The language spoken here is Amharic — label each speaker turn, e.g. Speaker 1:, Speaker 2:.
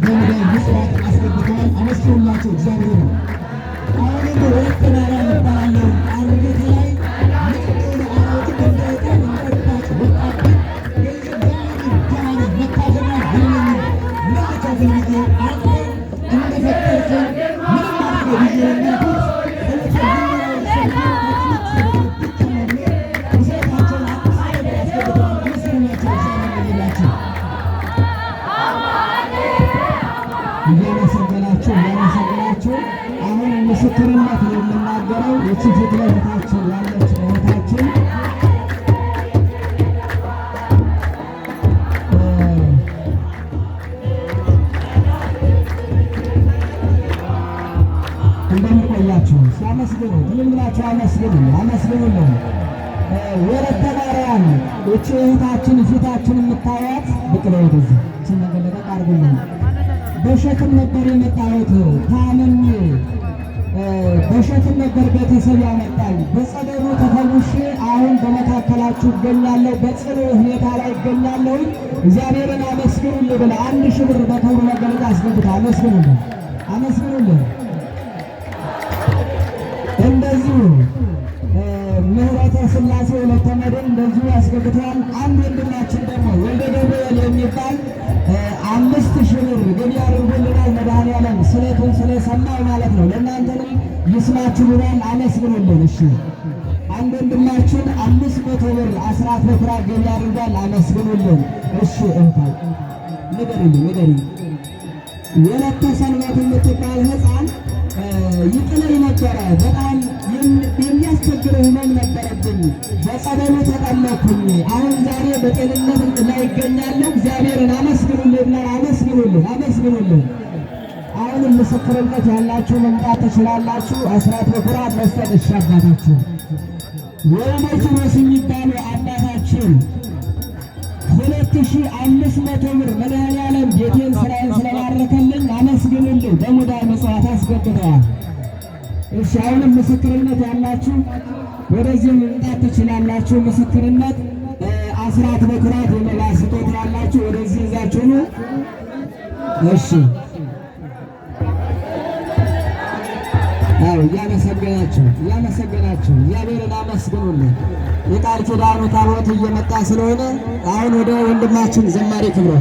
Speaker 1: በሙዳይ ምጽዋት አስገብተዋል። አመስግኑላቸው እግዚአብሔር ነው። አሁንም ወርቅ ማርያም እባላለሁ። አንገቴ ላይ ምንድን አሮት እንደወጣ እንቆጣጭ ወጣብኝ የልጅዳን መታዘና ህልመኝ መለካፍል ጊዜ አንተ እንደፈጠርከኝ ምንም አድርገ ብዬ የሚያኩት እያመሰገናችሁ አሁን ምስክርነት የምናገረው እቺ ፊት ለፊታችን ያለች እህታችን እንደምቆያችሁ ሲያመስግኑ ትልምላችሁ አመስግኑልን። ወለተ ማርያም እቺ እህታችን ፊታችን የምታያት ብቅለ ወደዚ እችን ነገር ለቀቅ አድርጉልን። በሸክም ነበር የመጣሁት ታምሜ በሸክም ነበር ቤተሰብ ያመጣኝ። በጸበሉ ተፈውሼ አሁን በመካከላችሁ እገኛለሁ። በጽኑ ሁኔታ ላይ እገኛለሁ። እግዚአብሔርን አመስግኑልኝ ብለ 1000 ብር በክብሩ መገለጫ አስገብታ አመስግኑልኝ። እንደዚሁ ምህረተ ሥላሴ ወለተ መድኅን እንደዚሁ ያስገብተዋል። አንድ ወንድማችን ደግሞ ወልደ ገብርኤል የሚባል 5000 ብር ገቢ አድርጎልናል። መድኃኔዓለም ስለቱን ስለሰማው ማለት ነው። ለእናንተንም ይስማችሁ ብሏል። አመስግኑልን። እሺ አንድ ወንድማችን 500 ብር አስራት በኩራት ገቢ አድርጓል። አመስግኑልን። እሺ እንታይ ንገሪኝ። ወለተ ሰንበት የምትባል ሕፃን ይጥለኝ ነበረ። በጣም የሚያስቸግር ህመም ነበረብኝ። በጸበሉ ተጠመኩኝ። አሁን ዛሬ በጤንነት ላይ ይገኛለሁ። እግዚአብሔርን አመስግኑልን። አሁንም ምስክርነት ያላችሁ መምጣት ትችላላችሁ። አስራት በኩራት መስጠት አባታችሁ ወይነቱ ወስ የሚባሉ አባታችን 2500 ብር መድኃኔዓለም ቤቴን ስራዬን ስለባረከልኝ አመስግኑልኝ። በሙዳይ ምጽዋት አስገብተዋል። እሺ አሁንም ምስክርነት ያላችሁ ወደዚህ መምጣት ትችላላችሁ። ምስክርነት አስራት በኩራት የመባ ስጦታ ያላችሁ ወደዚህ ይዛችሁ ነው። እሺ እያመሰገናችሁ እግዚአብሔርን አመስግኑልን። የቃል ኪዳኑ ታቦት እየመጣ ስለሆነ አሁን ወደ ወንድማችን ዘማሪ ክብሮ